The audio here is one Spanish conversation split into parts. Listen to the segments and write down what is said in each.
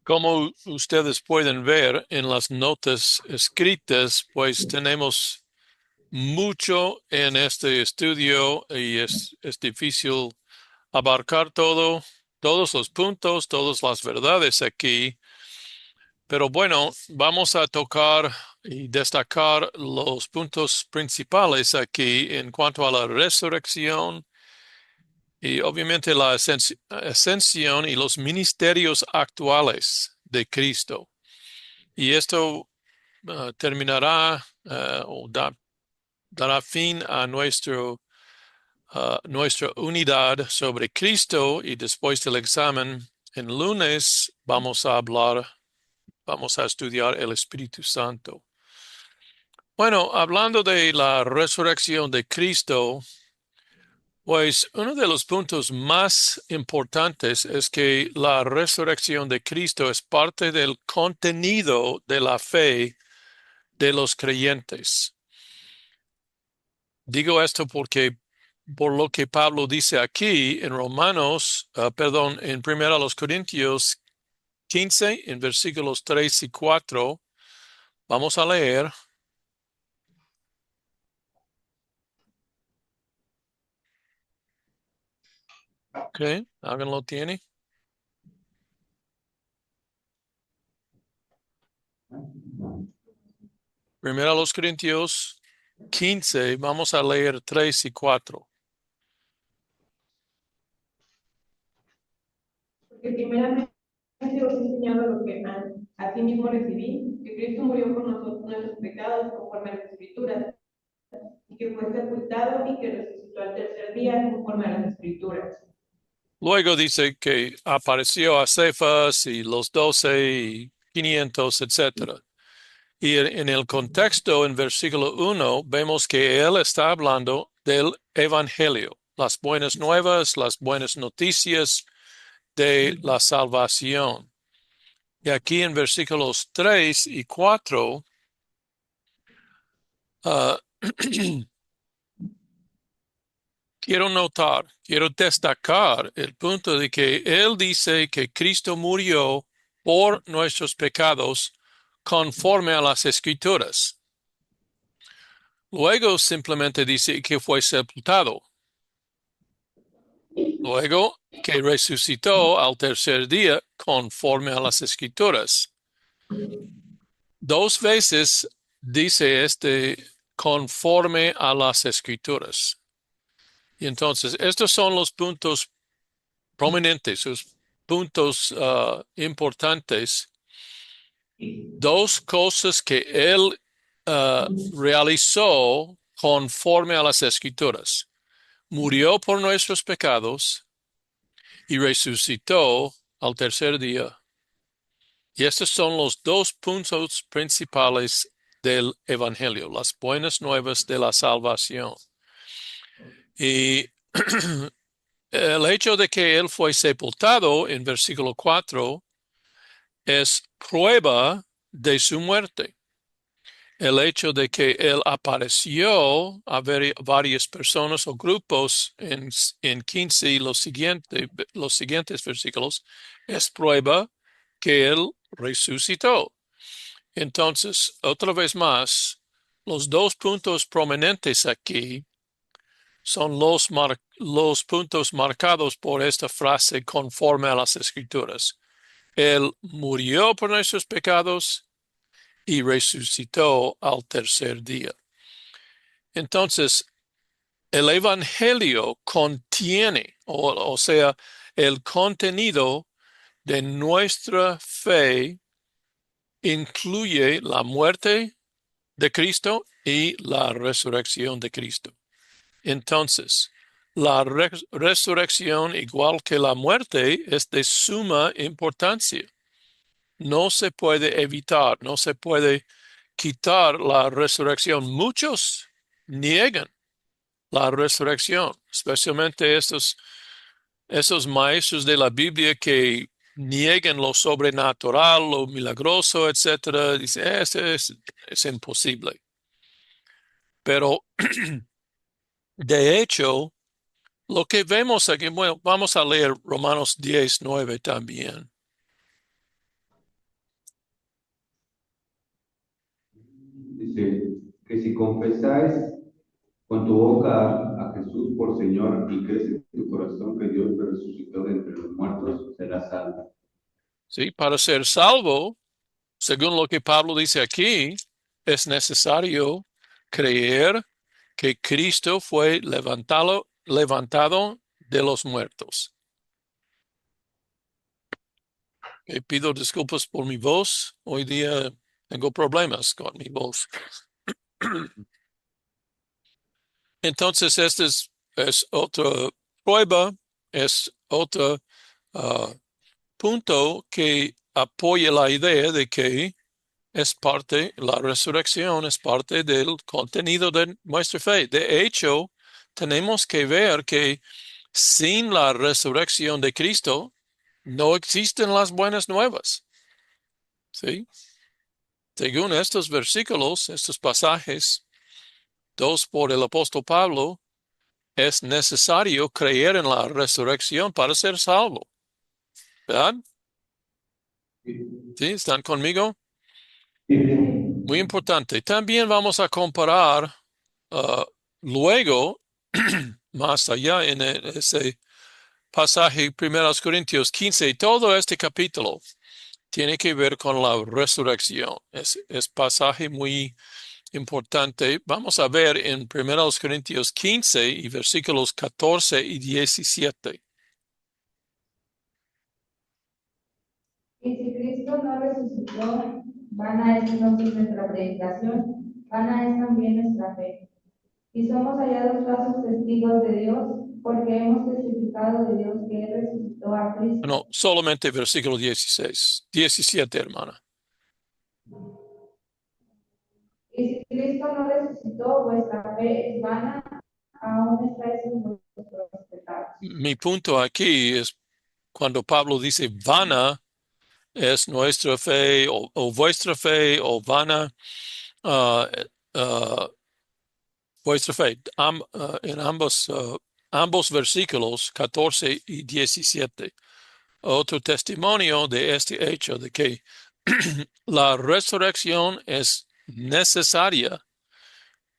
Como ustedes pueden ver en las notas escritas, pues tenemos mucho en este estudio y es difícil abarcar todos los puntos, todas las verdades aquí. Pero bueno, vamos a tocar y destacar los puntos principales aquí en cuanto a la resurrección y obviamente la ascensión y los ministerios actuales de Cristo. Y esto terminará dará fin a nuestra unidad sobre Cristo y después del examen en lunes vamos a estudiar el Espíritu Santo. Bueno, hablando de la resurrección de Cristo, pues uno de los puntos más importantes es que la resurrección de Cristo es parte del contenido de la fe de los creyentes. Digo esto porque por lo que Pablo dice aquí en en 1 Corintios 15, en versículos 3 y 4, vamos a leer. Ok, ¿alguien lo tiene? 1 Corintios 15, vamos a leer 3 y 4. Porque primeramente os he enseñado lo que a ti mismo recibí, que Cristo murió por nosotros, nuestros pecados, conforme a las Escrituras, y que fue sepultado y que resucitó al tercer día, conforme a las Escrituras. Luego dice que apareció a Cefas y los 12 y 500, etcétera. Y en el contexto, en versículo 1, vemos que él está hablando del Evangelio, las buenas nuevas, las buenas noticias de la salvación. Y aquí en versículos 3 y 4, uh, quiero destacar el punto de que él dice que Cristo murió por nuestros pecados conforme a las Escrituras. Luego simplemente dice que fue sepultado. Luego que resucitó al tercer día conforme a las Escrituras. Dos veces dice conforme a las Escrituras. Y entonces, estos son los puntos prominentes, los puntos importantes. Dos cosas que él realizó conforme a las Escrituras. Murió por nuestros pecados y resucitó al tercer día. Y estos son los dos puntos principales del Evangelio, las buenas nuevas de la salvación. Y el hecho de que él fue sepultado en versículo 4 es prueba de su muerte. El hecho de que él apareció a varias personas o grupos en 15 y los siguientes versículos es prueba que él resucitó. Entonces, otra vez más, los dos puntos prominentes aquí son los puntos marcados por esta frase conforme a las Escrituras. Él murió por nuestros pecados y resucitó al tercer día. Entonces, el Evangelio contiene, o sea, el contenido de nuestra fe incluye la muerte de Cristo y la resurrección de Cristo. Entonces, la resurrección, igual que la muerte, es de suma importancia. No se puede evitar, no se puede quitar la resurrección. Muchos niegan la resurrección, especialmente esos maestros de la Biblia que niegan lo sobrenatural, lo milagroso, etcétera. Dicen, es imposible. Pero, de hecho, lo que vemos aquí, bueno, vamos a leer Romanos 10:9 también. dice que si confesáis con tu boca a Jesús por Señor y crees en tu corazón que Dios le resucitó de entre los muertos, serás salvo. ¿Sí? Para ser salvo, según lo que Pablo dice aquí, es necesario creer que Cristo fue levantado de los muertos. Pido disculpas por mi voz. Hoy día tengo problemas con mi voz. Entonces, esta es otra prueba, es otro punto que apoya la idea de que la resurrección es parte del contenido de nuestra fe. De hecho, tenemos que ver que sin la resurrección de Cristo no existen las buenas nuevas. ¿Sí? Según estos versículos, estos pasajes, dos por el apóstol Pablo, es necesario creer en la resurrección para ser salvo. ¿Verdad? Sí, ¿Sí? ¿Están conmigo? sí, Muy importante. También vamos a comparar luego, más allá en ese pasaje, 1 Corintios 15, todo este capítulo tiene que ver con la resurrección. Es pasaje muy importante. Vamos a ver en 1 Corintios 15 y versículos 14 y 17. Y si Cristo no resucitó, vana es entonces nuestra predicación, vana es también nuestra fe. Y somos hallados falsos testigos de Dios, porque hemos testificado de Dios que Él resucitó a Cristo. No, solamente versículo 16, 17, hermana. Y si Cristo no resucitó, vuestra fe es vana, aún estáis en vuestros pecados. Mi punto aquí es cuando Pablo dice vana, es nuestra fe o vuestra fe o vana, uh, uh, vuestra fe. En ambos versículos, 14 y 17. Otro testimonio de este hecho, de que la resurrección es necesaria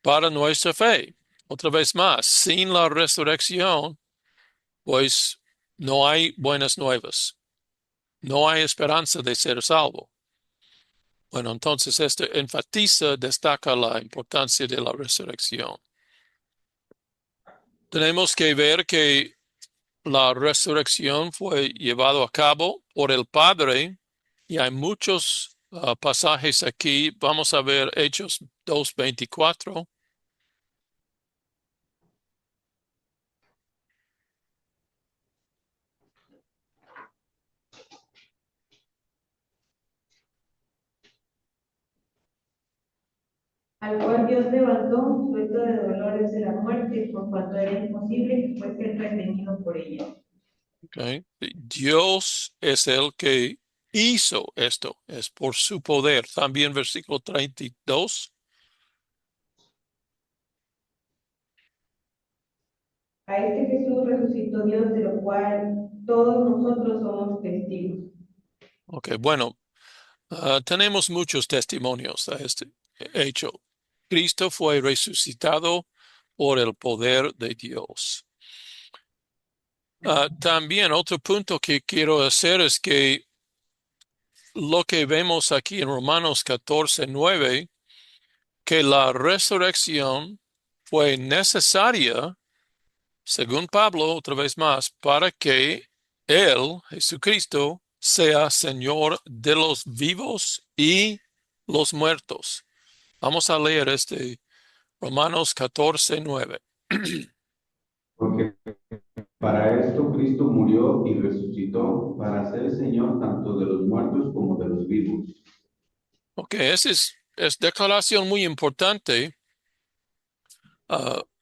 para nuestra fe. Otra vez más, sin la resurrección, pues no hay buenas nuevas. No hay esperanza de ser salvo. Bueno, entonces esto enfatiza, destaca la importancia de la resurrección. Tenemos que ver que la resurrección fue llevado a cabo por el Padre y hay muchos pasajes aquí. Vamos a ver Hechos 2:24. Al cual Dios levantó, suelto de dolores de la muerte, por cuanto era imposible que fuese retenido por ella. Okay. Dios es el que hizo esto, es por su poder. También versículo 32. A este Jesús resucitó Dios, de lo cual todos nosotros somos testigos. Ok, bueno, tenemos muchos testimonios a este hecho. Cristo fue resucitado por el poder de Dios. También otro punto que quiero hacer es que lo que vemos aquí en Romanos 14:9, que la resurrección fue necesaria, según Pablo, otra vez más, para que Él, Jesucristo, sea Señor de los vivos y los muertos. Vamos a leer Romanos 14:9. porque para esto Cristo murió y resucitó, para ser Señor tanto de los muertos como de los vivos. Ok, esa es declaración muy importante,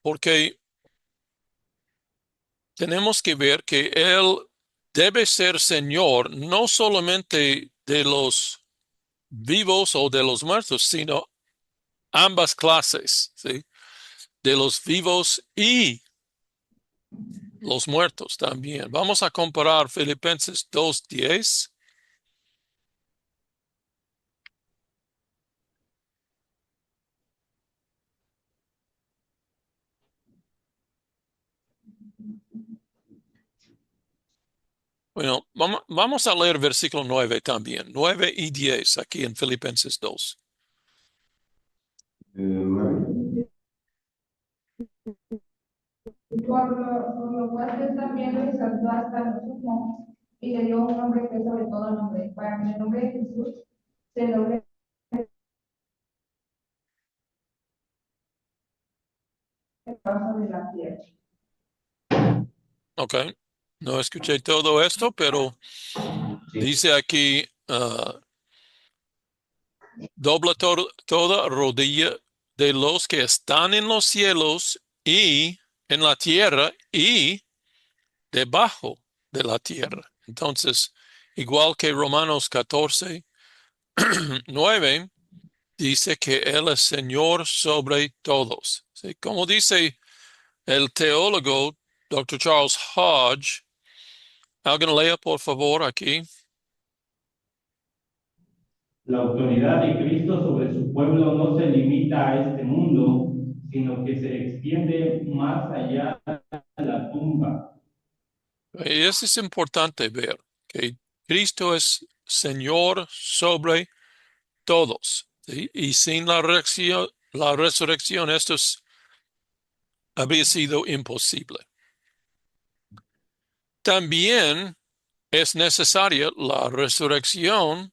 porque tenemos que ver que Él debe ser Señor no solamente de los vivos o de los muertos, sino ambas clases, ¿sí? De los vivos y los muertos también. Vamos a comparar Filipenses 2:10. Bueno, vamos a leer versículo 9 también, 9 y 10 aquí en Filipenses 2. 9. Por lo cual Dios también lo exaltó hasta lo sumo y le dio un nombre que es sobre todo nombre, para que en el nombre de Jesús se logre el paso de la tierra. Ok, no escuché todo esto, pero Sí. dice aquí, dobla toda rodilla de los que están en los cielos y en la tierra y debajo de la tierra. Entonces, igual que Romanos 14, 9, dice que Él es Señor sobre todos. ¿Sí? Como dice el teólogo Dr. Charles Hodge, alguien lea por favor aquí. La autoridad de Cristo sobre su pueblo no se limita a este mundo, sino que se extiende más allá de la tumba. Y eso es importante ver, que Cristo es Señor sobre todos. ¿Sí? Y sin la resurrección, habría sido imposible. También es necesaria la resurrección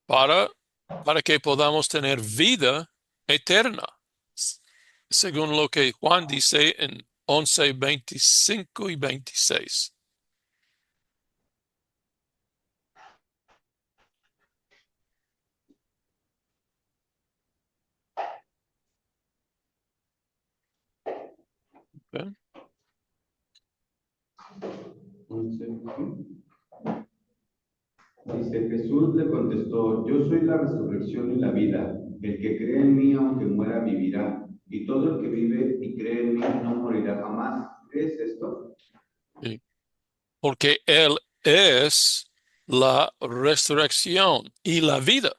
para que podamos tener vida eterna, según lo que Juan dice en 11, 25 y 26. ¿Okay? 11. Dice, Jesús le contestó, yo soy la resurrección y la vida. El que cree en mí, aunque muera, vivirá. Y todo el que vive y cree en mí no morirá jamás. ¿Crees esto? Sí. Porque Él es la resurrección y la vida.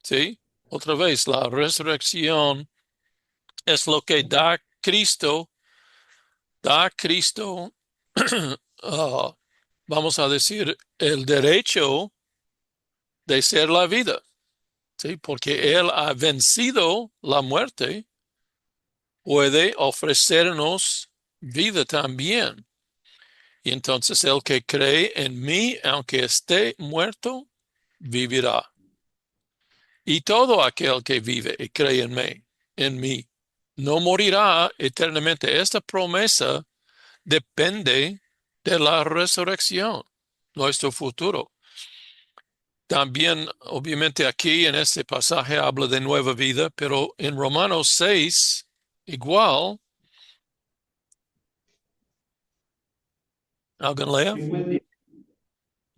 ¿Sí? Otra vez, la resurrección es lo que da Cristo, ah, vamos a decir, el derecho de ser la vida. ¿Sí? Porque Él ha vencido la muerte, puede ofrecernos vida también. Y entonces el que cree en mí, aunque esté muerto, vivirá. Y todo aquel que vive y cree en mí, no morirá eternamente. Esta promesa depende de la resurrección, nuestro futuro. También, obviamente, aquí en este pasaje habla de nueva vida, pero en Romanos 6, igual, ¿alguien lea?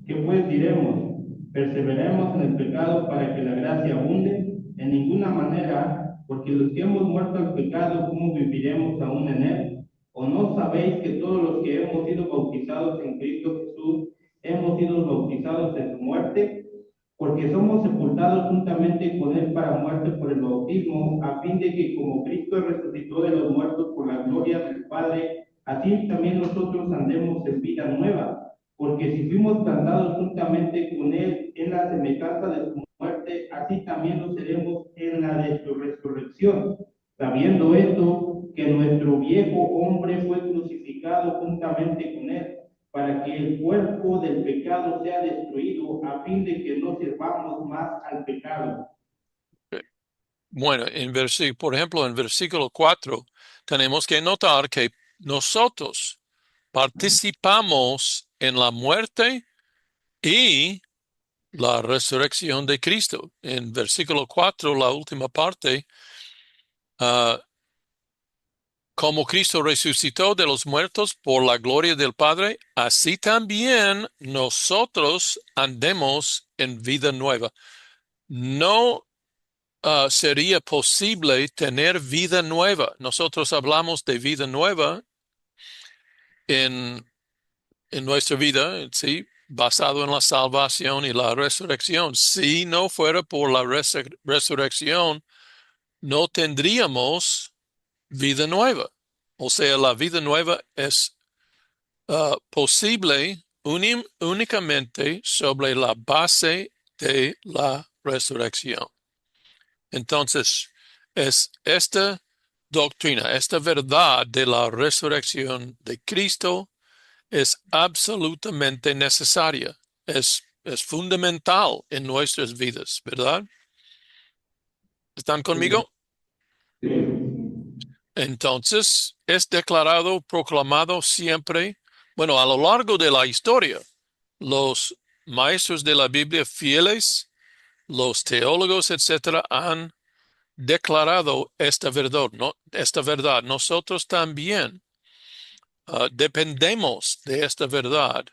¿Qué pues diremos? ¿Perseveremos en el pecado para que la gracia abunde? En ninguna manera, porque los que hemos muerto al pecado, ¿cómo viviremos aún en él? ¿O no sabéis que todos los que hemos sido bautizados en Cristo Jesús, hemos sido bautizados en su muerte? Porque somos sepultados juntamente con él para muerte por el bautismo, a fin de que como Cristo resucitó de los muertos por la gloria del Padre, así también nosotros andemos en vida nueva. Porque si fuimos plantados juntamente con él en la semejanza de su muerte, así también lo seremos en la de su resurrección. Sabiendo esto, que nuestro viejo hombre fue crucificado juntamente con él, para que el cuerpo del pecado sea destruido, a fin de que no sirvamos más al pecado. Bueno, por ejemplo, en versículo 4, tenemos que notar que nosotros participamos en la muerte y la resurrección de Cristo. En versículo 4, la última parte, como Cristo resucitó de los muertos por la gloria del Padre, así también nosotros andemos en vida nueva. No sería posible tener vida nueva. Nosotros hablamos de vida nueva en, en nuestra vida, ¿sí? Basado en la salvación y la resurrección. Si no fuera por la resurrección, no tendríamos vida nueva. O sea, la vida nueva es posible únicamente sobre la base de la resurrección. Entonces, es esta doctrina, esta verdad de la resurrección de Cristo es absolutamente necesaria, es fundamental en nuestras vidas, ¿verdad? ¿Están conmigo? Sí. Entonces, es declarado, proclamado siempre, bueno, a lo largo de la historia, los maestros de la Biblia fieles, los teólogos, etcétera, han declarado esta verdad, ¿no? Esta verdad. Nosotros también dependemos de esta verdad.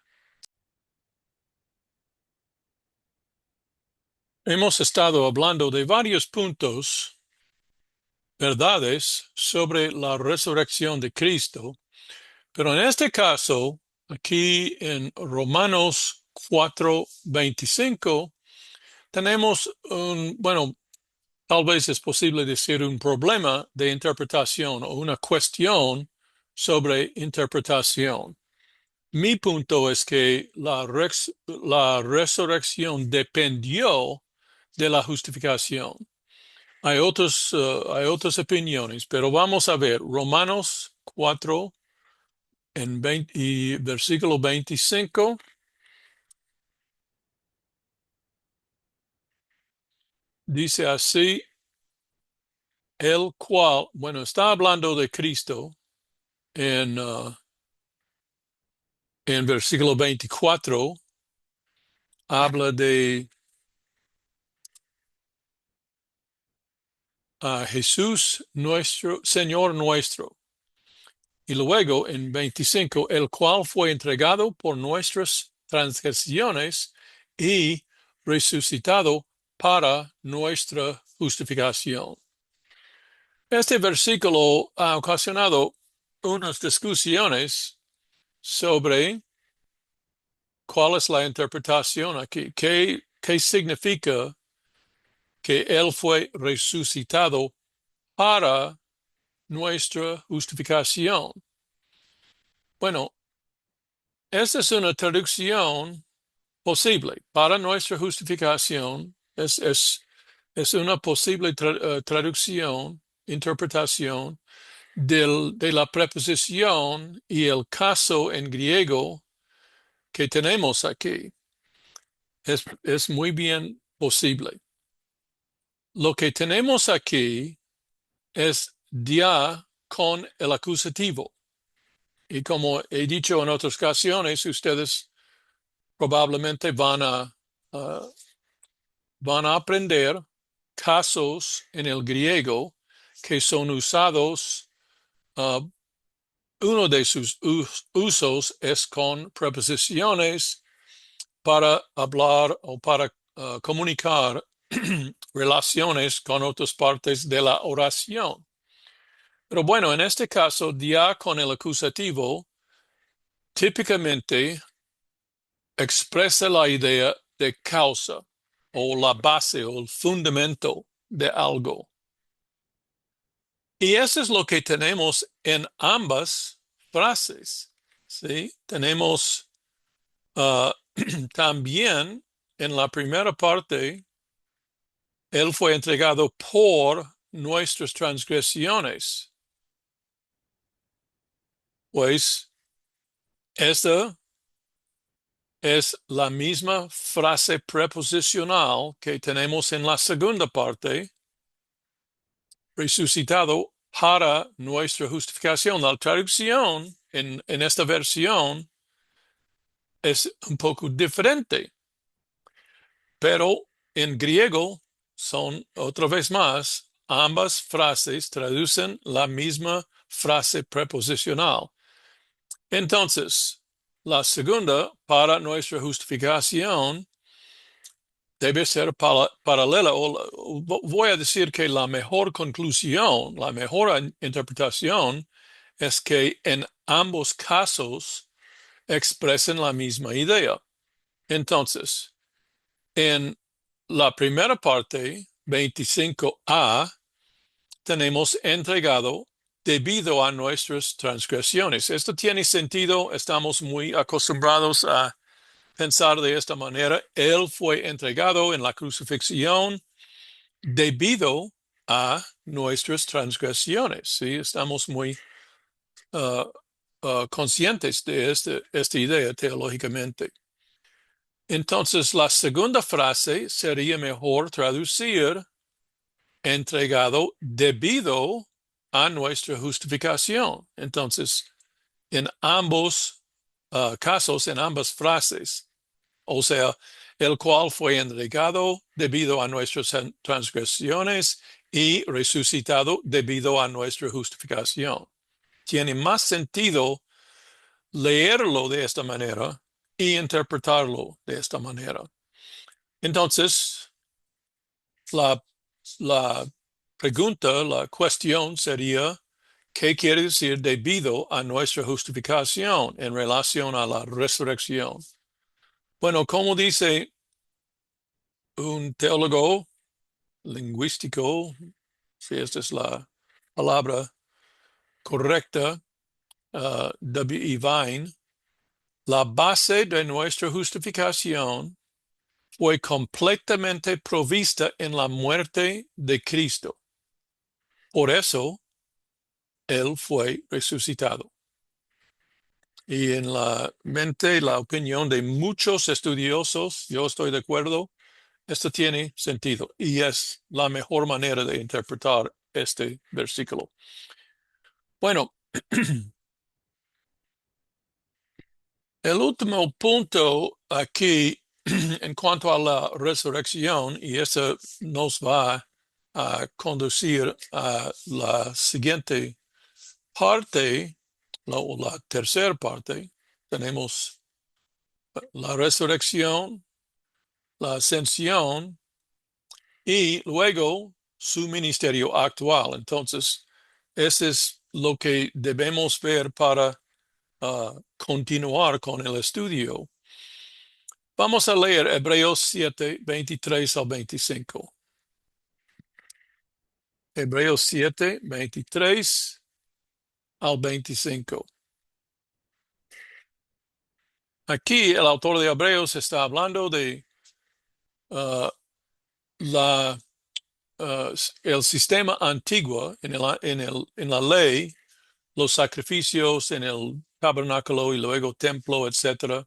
Hemos estado hablando de varios puntos, verdades sobre la resurrección de Cristo, pero en este caso, aquí en Romanos 4:25, tenemos bueno, tal vez es posible decir un problema de interpretación o una cuestión sobre interpretación. Mi punto es que la resurrección dependió de la justificación. Hay otras opiniones, pero vamos a ver Romanos 4 y versículo 25. Dice así, el cual, bueno, está hablando de Cristo en versículo 24, habla de Jesús nuestro, Señor nuestro. Y luego en 25, el cual fue entregado por nuestras transgresiones y resucitado para nuestra justificación. Este versículo ha ocasionado unas discusiones sobre cuál es la interpretación aquí. ¿Qué significa que Él fue resucitado para nuestra justificación? Bueno, esta es una traducción posible. Para nuestra justificación es una posible traducción, interpretación de la preposición y el caso en griego que tenemos aquí. Es muy bien posible. Lo que tenemos aquí es dia con el acusativo. Y como he dicho en otras ocasiones, ustedes probablemente van a aprender casos en el griego que son usados. Uno de sus usos es con preposiciones para hablar o para comunicar relaciones con otras partes de la oración. Pero bueno, en este caso, dia con el acusativo típicamente expresa la idea de causa o la base o el fundamento de algo. Y eso es lo que tenemos en ambas frases, ¿sí? Tenemos también en la primera parte, Él fue entregado por nuestras transgresiones. Pues esta es la misma frase preposicional que tenemos en la segunda parte, resucitado para nuestra justificación. La traducción en esta versión es un poco diferente, pero en griego son, otra vez más, ambas frases traducen la misma frase preposicional. Entonces, la segunda, para nuestra justificación, debe ser paralela. Voy a decir que la mejor conclusión, la mejor interpretación es que en ambos casos expresen la misma idea. Entonces, en la primera parte, 25a, tenemos entregado debido a nuestras transgresiones. Esto tiene sentido, estamos muy acostumbrados a pensar de esta manera. Él fue entregado en la crucifixión debido a nuestras transgresiones. ¿Sí? Estamos muy conscientes de esta idea teológicamente. Entonces, la segunda frase sería mejor traducir entregado debido a nuestra justificación. Entonces, en ambos casos, en ambas frases, o sea, el cual fue entregado debido a nuestras transgresiones y resucitado debido a nuestra justificación. Tiene más sentido leerlo de esta manera y interpretarlo de esta manera. Entonces, la pregunta, la cuestión sería, ¿qué quiere decir debido a nuestra justificación en relación a la resurrección? Bueno, como dice un teólogo lingüístico, si esta es la palabra correcta, W.E. Vine, la base de nuestra justificación fue completamente provista en la muerte de Cristo. Por eso, Él fue resucitado. Y en la mente, la opinión de muchos estudiosos, yo estoy de acuerdo, esto tiene sentido y es la mejor manera de interpretar este versículo. Bueno, el último punto aquí en cuanto a la resurrección, y eso nos va a conducir a la siguiente parte, la tercera parte. Tenemos la resurrección, la ascensión y luego su ministerio actual. Entonces, ese es lo que debemos ver para continuar con el estudio. Vamos a leer Hebreos 7, 23 al 25. Hebreos 7, 23 al 25. Aquí el autor de Hebreos está hablando de uh, la, el sistema antiguo en la ley, los sacrificios en el tabernáculo y luego templo, etcétera,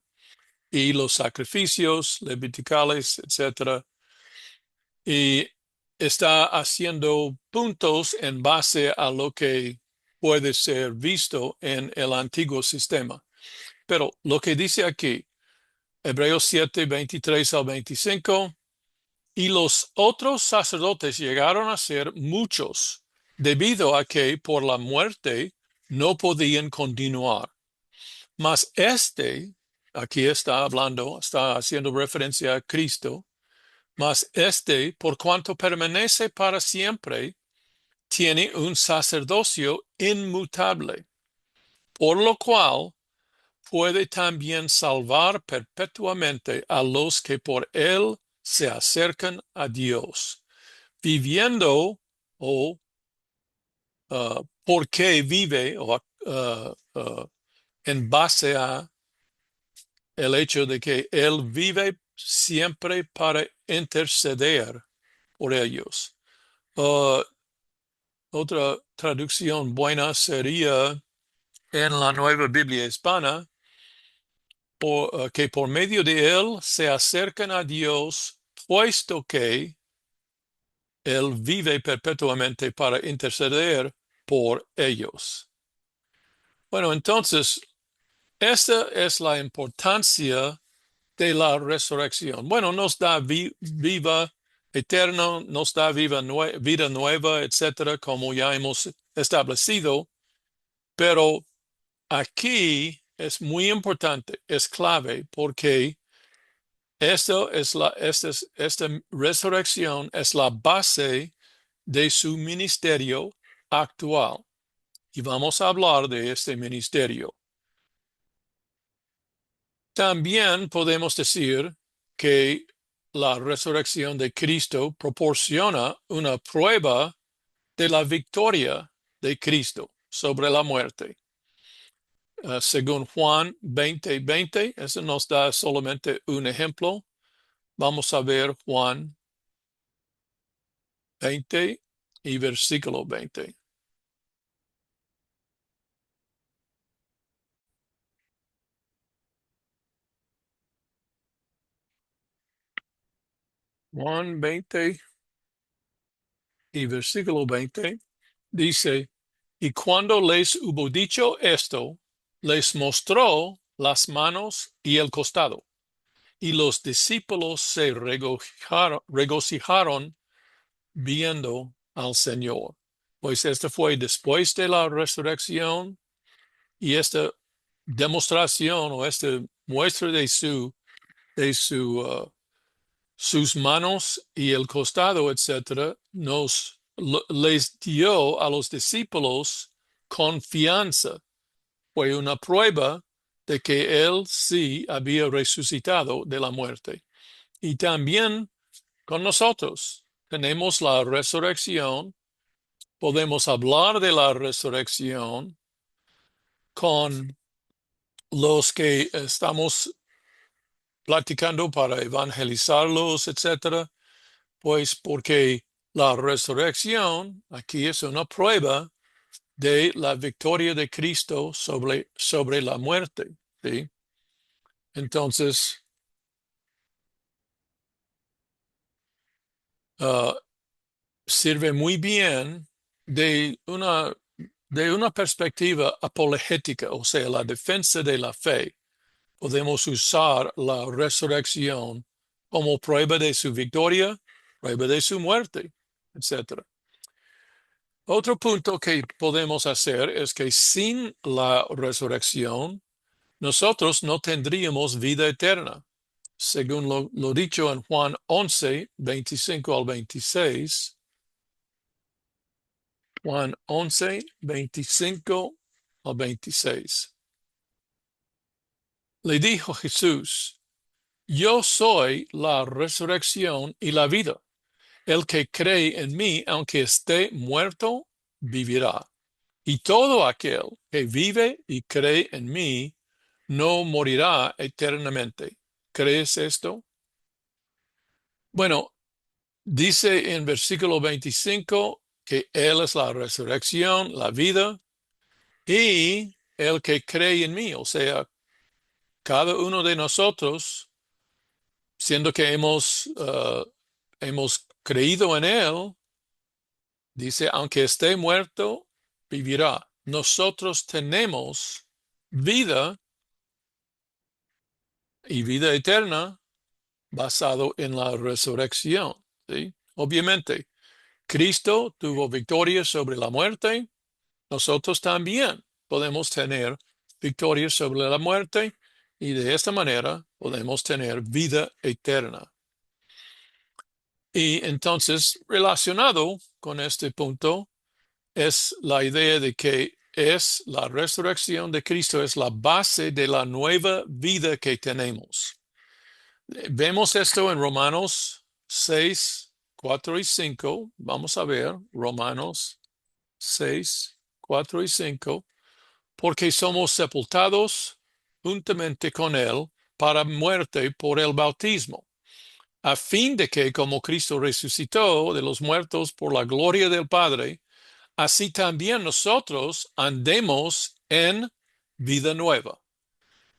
y los sacrificios leviticales, etcétera. Y está haciendo puntos en base a lo que puede ser visto en el antiguo sistema. Pero lo que dice aquí, Hebreos 7, 23 al 25, y los otros sacerdotes llegaron a ser muchos, debido a que por la muerte no podían continuar. Mas aquí está hablando, está haciendo referencia a Cristo, mas por cuanto permanece para siempre, tiene un sacerdocio inmutable, por lo cual puede también salvar perpetuamente a los que por él se acercan a Dios, viviendo o porque vive en base a el hecho de que él vive siempre para interceder por ellos. Otra traducción buena sería en la Nueva Biblia Hispana, que por medio de él se acercan a Dios, puesto que él vive perpetuamente para interceder por ellos. Bueno, entonces, esta es la importancia de la resurrección. Bueno, nos da vida eterna, nos da vida nueva, etcétera, como ya hemos establecido, pero aquí es muy importante, es clave, porque esta resurrección es la base de su ministerio actual. Y vamos a hablar de este ministerio. También podemos decir que la resurrección de Cristo proporciona una prueba de la victoria de Cristo sobre la muerte. según Juan 20:20. Eso nos da solamente un ejemplo. Vamos a ver Juan 20 y versículo 20. Juan 20 y versículo 20 dice, y cuando les hubo dicho esto, les mostró las manos y el costado. Y los discípulos se regocijaron viendo al Señor. Pues esto fue después de la resurrección y esta demostración o esta muestra de sus manos y el costado, etcétera, les dio a los discípulos confianza. Fue una prueba de que él sí había resucitado de la muerte. Y también con nosotros tenemos la resurrección. Podemos hablar de la resurrección con los que estamos platicando para evangelizarlos, etcétera, pues porque la resurrección aquí es una prueba de la victoria de Cristo sobre la muerte, ¿sí? Entonces, sirve muy bien de una perspectiva apologética, o sea, la defensa de la fe. Podemos usar la resurrección como prueba de su victoria, prueba de su muerte, etc. Otro punto que podemos hacer es que sin la resurrección, nosotros no tendríamos vida eterna. Según lo dicho en Juan 11, 25 al 26, Juan 11, 25 al 26. Le dijo Jesús, yo soy la resurrección y la vida. El que cree en mí, aunque esté muerto, vivirá. Y todo aquel que vive y cree en mí, no morirá eternamente. ¿Crees esto? Bueno, dice en versículo 25 que Él es la resurrección, la vida, y el que cree en mí, o sea, cada uno de nosotros, siendo que hemos creído en Él, dice, aunque esté muerto, vivirá. Nosotros tenemos vida y vida eterna basado en la resurrección, ¿sí? Obviamente, Cristo tuvo victoria sobre la muerte. Nosotros también podemos tener victoria sobre la muerte y de esta manera podemos tener vida eterna. Y entonces, relacionado con este punto, es la idea de que es la resurrección de Cristo, es la base de la nueva vida que tenemos. Vemos esto en Romanos 6, 4 y 5. Vamos a ver Romanos 6, 4 y 5. Porque somos sepultados juntamente con Él para muerte por el bautismo, a fin de que, como Cristo resucitó de los muertos por la gloria del Padre, así también nosotros andemos en vida nueva.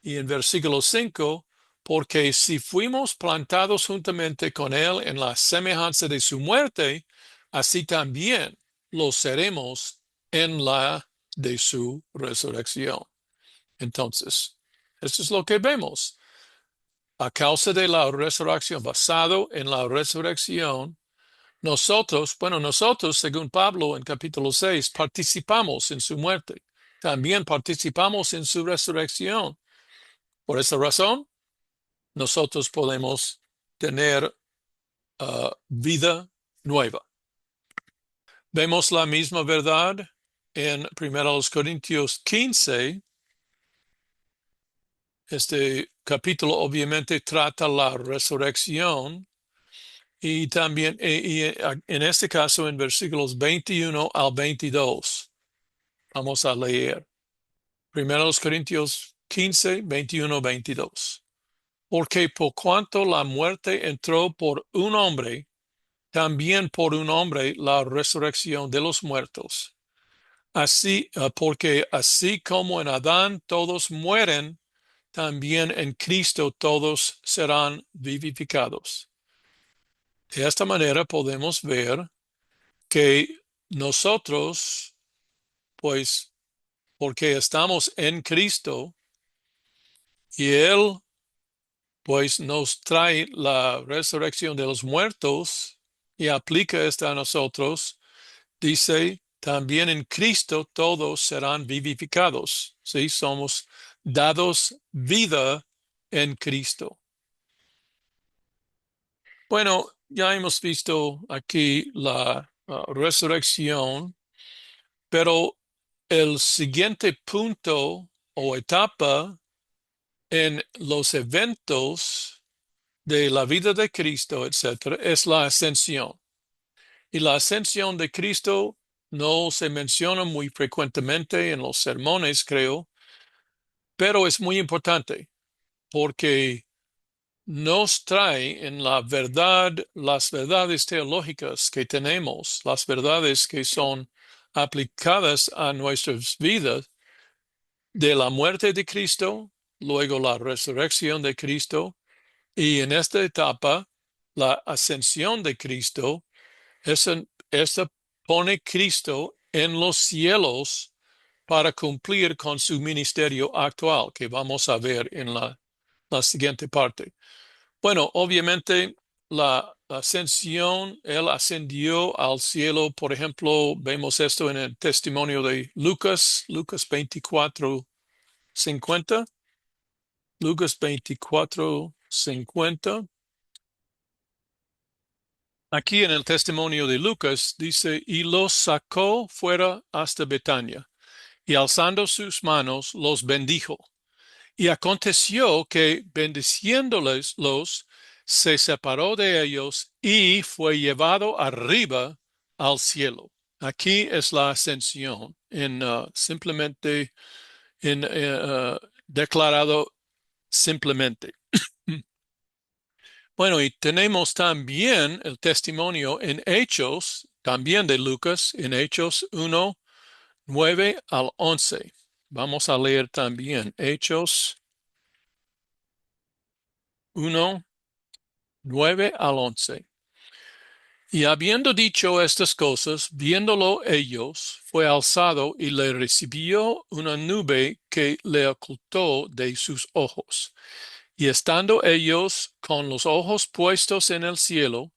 Y en versículo 5, porque si fuimos plantados juntamente con Él en la semejanza de su muerte, así también lo seremos en la de su resurrección. Entonces, esto es lo que vemos. A causa de la resurrección, basado en la resurrección, nosotros, según Pablo en capítulo 6, participamos en su muerte. También participamos en su resurrección. Por esa razón, nosotros podemos tener vida nueva. Vemos la misma verdad en 1 Corintios 15. Este capítulo obviamente trata la resurrección y también en este caso en versículos 21 al 22. Vamos a leer. 1 Corintios 15, 21, 22. Porque por cuanto la muerte entró por un hombre, también por un hombre la resurrección de los muertos. Así, porque así como en Adán todos mueren, también en Cristo todos serán vivificados. De esta manera podemos ver que nosotros, pues, porque estamos en Cristo y Él, pues, nos trae la resurrección de los muertos y aplica esto a nosotros, dice, también en Cristo todos serán vivificados. ¿Sí? Somos dados vida en Cristo. Bueno, ya hemos visto aquí la resurrección, pero el siguiente punto o etapa en los eventos de la vida de Cristo, etcétera, es la ascensión. Y la ascensión de Cristo no se menciona muy frecuentemente en los sermones, creo, pero es muy importante porque nos trae en la verdad, las verdades teológicas que tenemos, las verdades que son aplicadas a nuestras vidas, de la muerte de Cristo, luego la resurrección de Cristo, y en esta etapa, la ascensión de Cristo. Esta pone Cristo en los cielos para cumplir con su ministerio actual, que vamos a ver en la siguiente parte. Bueno, obviamente la ascensión, Él ascendió al cielo. Por ejemplo, vemos esto en el testimonio de Lucas, Lucas 24:50. Lucas 24:50. Aquí en el testimonio de Lucas dice, y los sacó fuera hasta Betania, y alzando sus manos los bendijo. Y aconteció que bendiciéndoles se separó de ellos y fue llevado arriba al cielo. Aquí es la ascensión, simplemente declarado simplemente. Bueno, y tenemos también el testimonio en Hechos, también de Lucas, en Hechos 1:9-11. Vamos a leer también Hechos 1:9-11. Y habiendo dicho estas cosas, viéndolo ellos, fue alzado y le recibió una nube que le ocultó de sus ojos. Y estando ellos con los ojos puestos en el cielo,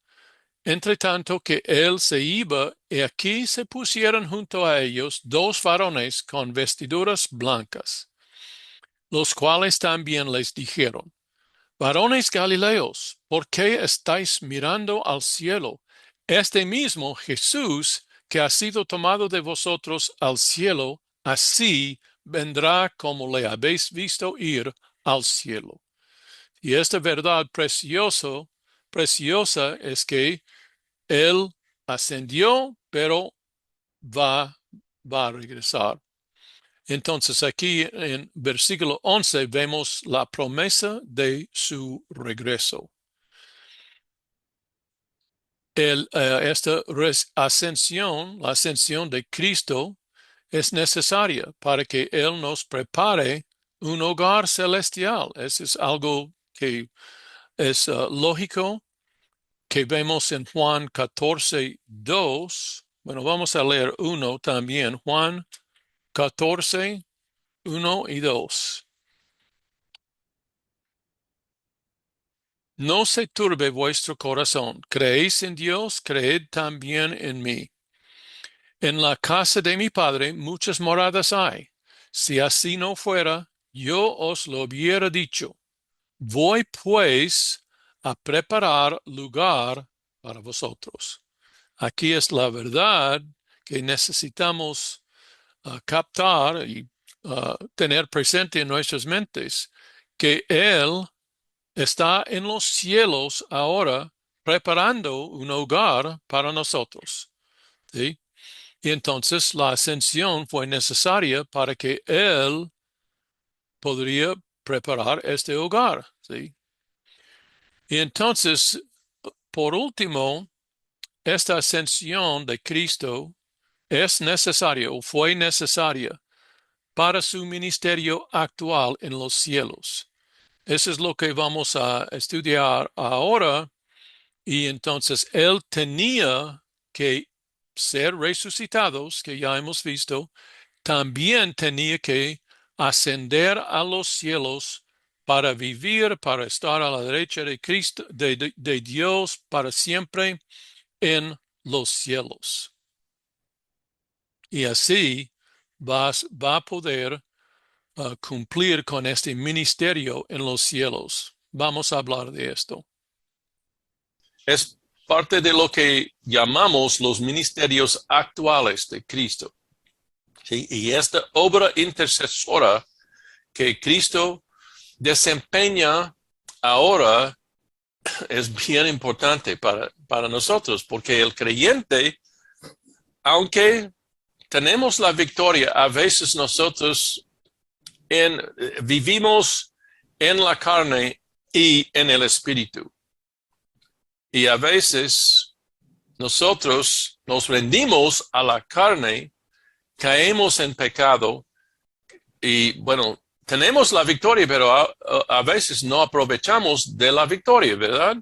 entre tanto que él se iba, y aquí se pusieron junto a ellos dos varones con vestiduras blancas, los cuales también les dijeron, varones Galileos, ¿por qué estáis mirando al cielo? Este mismo Jesús que ha sido tomado de vosotros al cielo, así vendrá como le habéis visto ir al cielo. Y esta verdad preciosa es que Él ascendió, pero va a regresar. Entonces aquí en versículo 11 vemos la promesa de su regreso. Esta ascensión, la ascensión de Cristo, es necesaria para que Él nos prepare un hogar celestial. Eso es algo que es lógico, que vemos en Juan 14:2. Bueno, vamos a leer uno también, Juan 14:1 y 2. No se turbe vuestro corazón. Creéis en Dios, creed también en mí. En la casa de mi Padre muchas moradas hay. Si así no fuera, yo os lo hubiera dicho. Voy pues a preparar lugar para vosotros. Aquí es la verdad que necesitamos captar y tener presente en nuestras mentes, que Él está en los cielos ahora preparando un hogar para nosotros. ¿Sí? Y entonces la ascensión fue necesaria para que Él podría preparar este hogar, ¿sí? Y entonces, por último, esta ascensión de Cristo es necesaria o fue necesaria para su ministerio actual en los cielos. Eso es lo que vamos a estudiar ahora. Y entonces él tenía que ser resucitados, que ya hemos visto, también tenía que ascender a los cielos para vivir, para estar a la derecha de Cristo, de Dios para siempre en los cielos. Y así va a poder cumplir con este ministerio en los cielos. Vamos a hablar de esto. Es parte de lo que llamamos los ministerios actuales de Cristo. ¿Sí? Y esta obra intercesora que Cristo desempeña ahora es bien importante para nosotros, porque el creyente, aunque tenemos la victoria, a veces nosotros vivimos en la carne y en el espíritu. Y a veces nosotros nos rendimos a la carne, caemos en pecado y bueno, tenemos la victoria, pero a veces no aprovechamos de la victoria, ¿verdad?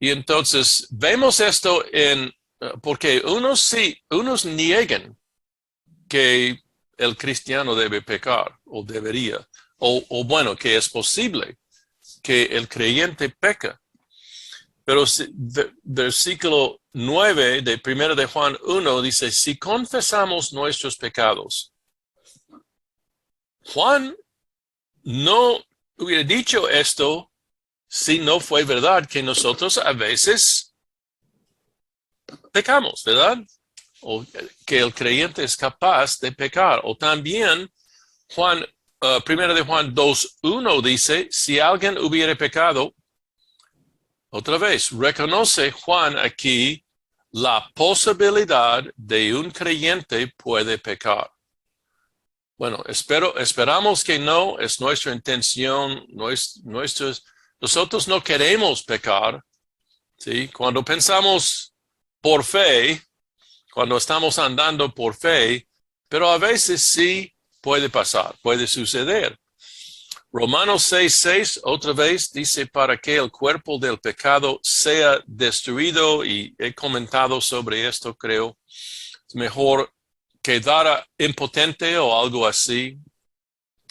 Y entonces vemos esto porque unos niegan que el cristiano debe pecar o debería, o bueno, que es posible que el creyente peca. Pero versículo 9 de 1 de Juan 1 dice, si confesamos nuestros pecados. Juan no hubiera dicho esto si no fue verdad que nosotros a veces pecamos, ¿verdad? O que el creyente es capaz de pecar. O también 1 de Juan 2:1 dice, si alguien hubiera pecado, otra vez, reconoce Juan aquí la posibilidad de un creyente puede pecar. Bueno, esperamos que no, es nuestra intención, nosotros no queremos pecar, ¿sí? Cuando pensamos por fe, cuando estamos andando por fe, pero a veces sí puede pasar, puede suceder. Romanos 6:6 otra vez dice para que el cuerpo del pecado sea destruido, y he comentado sobre esto, creo. Es mejor quedar impotente o algo así,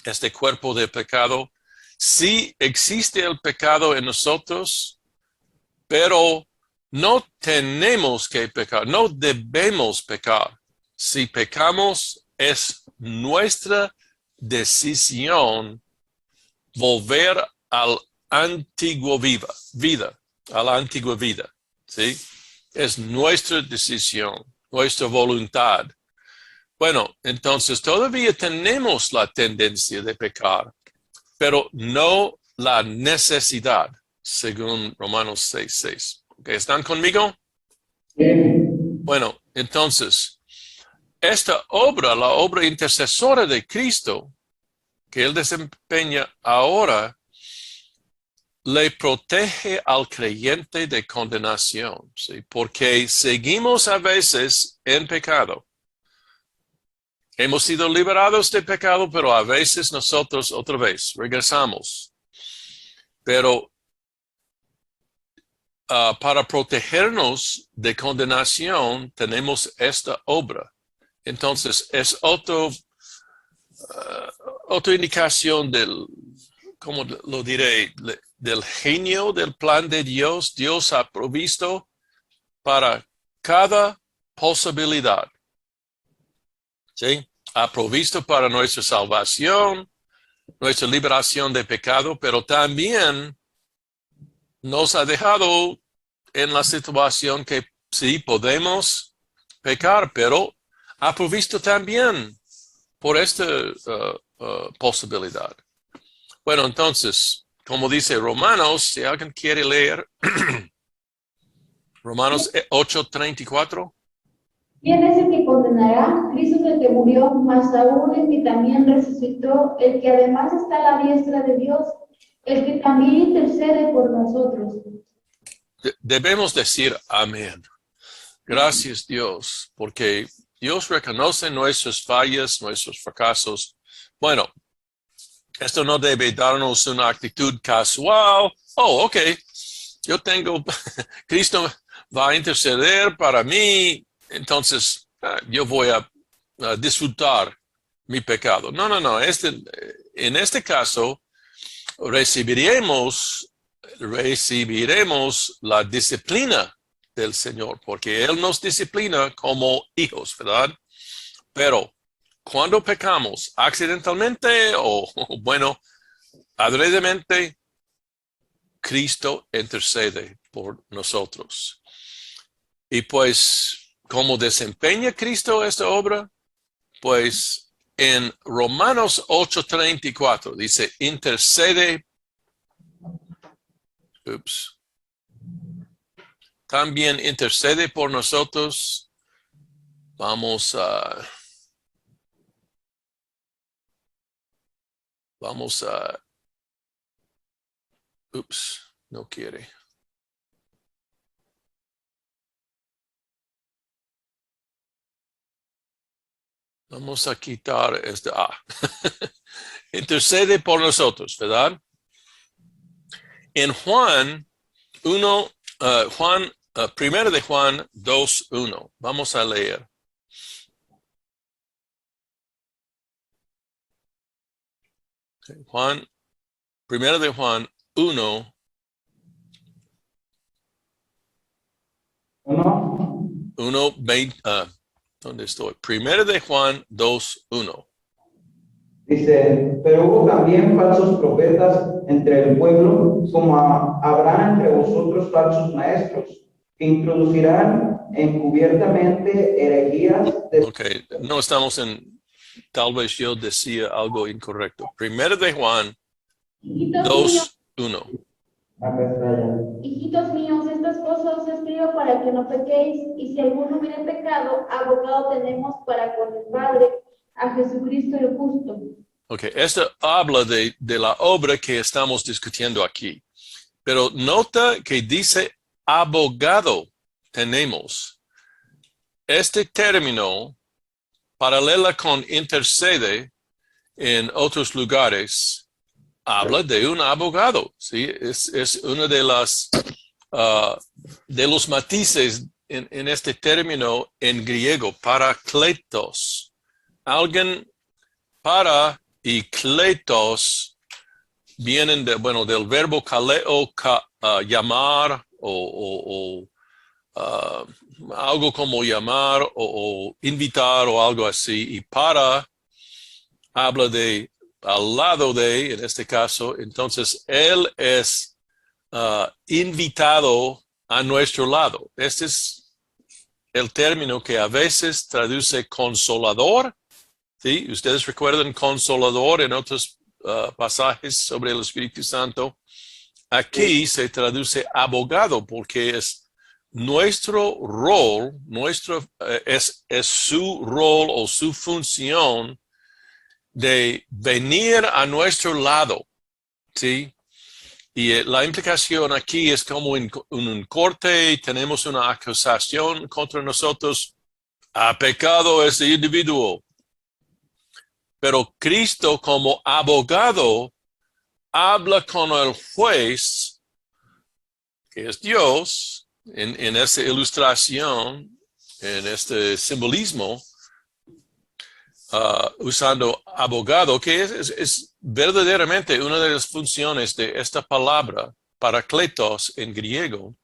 este cuerpo de pecado. Sí existe el pecado en nosotros, pero no tenemos que pecar, no debemos pecar. Si pecamos, es nuestra decisión volver a la antigua vida, ¿sí? Es nuestra decisión, nuestra voluntad. Bueno, entonces todavía tenemos la tendencia de pecar, pero no la necesidad, según Romanos 6:6. ¿Okay? ¿Están conmigo? Bueno, entonces, esta obra, la obra intercesora de Cristo, que él desempeña ahora, le protege al creyente de condenación, ¿sí? Porque seguimos a veces en pecado. Hemos sido liberados de pecado, pero a veces nosotros otra vez regresamos. Pero para protegernos de condenación tenemos esta obra. Entonces es otra indicación ¿cómo lo diré? Del genio del plan de Dios. Dios ha provisto para cada posibilidad. ¿Sí? Ha provisto para nuestra salvación, nuestra liberación de pecado, pero también nos ha dejado en la situación que sí podemos pecar, pero ha provisto también por esta posibilidad. Bueno, entonces, como dice Romanos, si alguien quiere leer Romanos 8:34. ¿Quién es el que condenará? Cristo es el que murió, más aún el que también resucitó, el que además está a la diestra de Dios, el que también intercede por nosotros. Debemos decir amén. Gracias, Dios, porque Dios reconoce nuestras fallas, nuestros fracasos. Bueno, esto no debe darnos una actitud casual. Oh, ok, yo tengo, Cristo va a interceder para mí, entonces yo voy a disfrutar mi pecado. No, no, no. En este caso, recibiremos la disciplina del Señor, porque Él nos disciplina como hijos, ¿verdad? Pero cuando pecamos accidentalmente o bueno, adredemente, Cristo intercede por nosotros. Y pues, ¿cómo desempeña Cristo esta obra? Pues en Romanos 8:34 dice, intercede. También intercede por nosotros. Vamos a no quiere. Vamos a quitar este intercede por nosotros, ¿verdad? En Juan 1, primero de Juan 2:1. Vamos a leer. Primero de Juan 1. ¿Dónde estoy? Primero de Juan 2:1. Dice, pero hubo también falsos profetas entre el pueblo, como habrá entre vosotros falsos maestros, que introducirán encubiertamente herejías. Ok, no estamos tal vez yo decía algo incorrecto. Primero de Juan 2:1. Hijitos míos, estas cosas os escribo para que no pequéis, y si alguno hubiere pecado, abogado tenemos para con el Padre, a Jesucristo el justo. Ok, esto habla de la obra que estamos discutiendo aquí. Pero nota que dice abogado tenemos. Este término, paralela con intercede en otros lugares, habla de un abogado, ¿sí? Es uno de los matices en este término en griego, parakletos. Alguien para y kletos vienen del verbo kaleo, llamar o algo como llamar o invitar o algo así. Y para habla de al lado de, en este caso, entonces él es invitado a nuestro lado. Este es el término que a veces traduce consolador. ¿Sí? Ustedes recuerdan consolador en otros pasajes sobre el Espíritu Santo. Aquí se traduce abogado porque es nuestro rol, es su rol o su función de venir a nuestro lado, ¿sí? Y la implicación aquí es como en un corte, tenemos una acusación contra nosotros, ha pecado ese individuo. Pero Cristo como abogado habla con el juez, que es Dios, en esta ilustración, en este simbolismo, usando abogado, que es verdaderamente una de las funciones de esta palabra, parakletos en griego.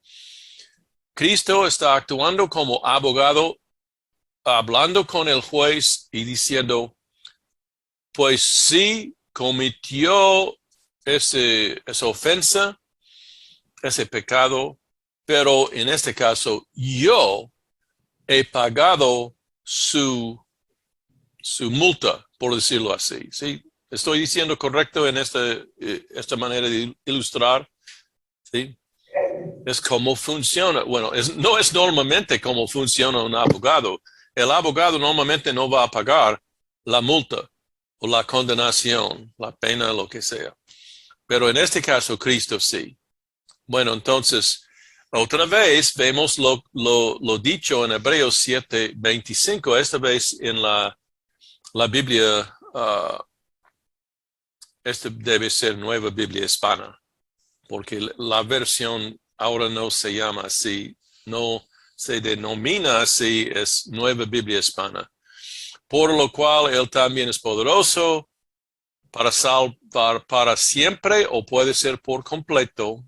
Cristo está actuando como abogado, hablando con el juez y diciendo, pues sí cometió esa ofensa, ese pecado, pero en este caso yo he pagado su multa, por decirlo así. ¿Sí? ¿Estoy diciendo correcto en esta manera de ilustrar? ¿Sí? Es como funciona. Bueno, no es normalmente como funciona un abogado. el abogado normalmente no va a pagar la multa o la condenación, la pena, lo que sea. Pero en este caso, Cristo sí. Bueno, entonces, otra vez vemos lo dicho en Hebreos 7:25, esta vez en la Biblia, esta debe ser Nueva Biblia Hispana, porque la versión ahora no se llama así, no se denomina así, es Nueva Biblia Hispana. Por lo cual Él también es poderoso para salvar para siempre, o puede ser por completo,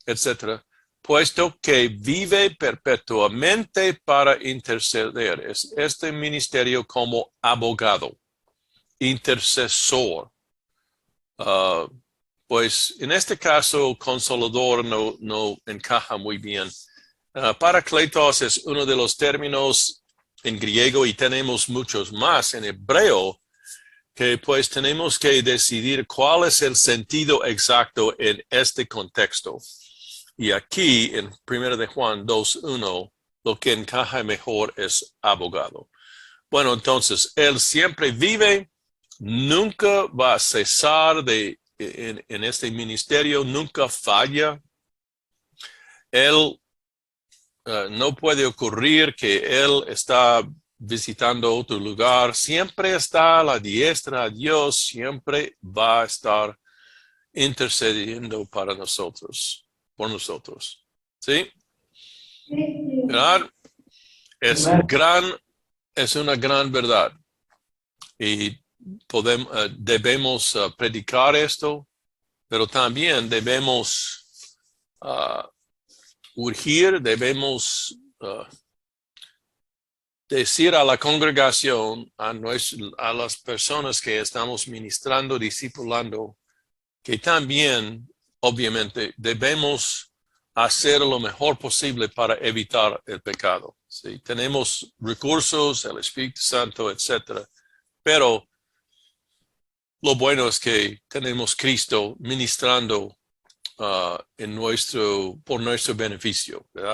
etcétera, puesto que vive perpetuamente para interceder. Es este ministerio como abogado, intercesor. Pues en este caso, consolador no encaja muy bien. Parakletos es uno de los términos en griego y tenemos muchos más en hebreo, que pues tenemos que decidir cuál es el sentido exacto en este contexto. Y aquí en 1 de Juan 2:1, lo que encaja mejor es abogado. Bueno, entonces, Él siempre vive, nunca va a cesar en este ministerio, nunca falla. Él no puede ocurrir que Él está visitando otro lugar, siempre está a la diestra de Dios, siempre va a estar intercediendo para nosotros, por nosotros. ¿Sí? ¿Verdad? Es una gran verdad. Y debemos predicar esto, pero también debemos urgir, debemos decir a la congregación, a las personas que estamos ministrando, discipulando, que también, obviamente, debemos hacer lo mejor posible para evitar el pecado. ¿Sí? Tenemos recursos, el Espíritu Santo, etcétera, pero lo bueno es que tenemos Cristo ministrando por nuestro beneficio, ¿verdad?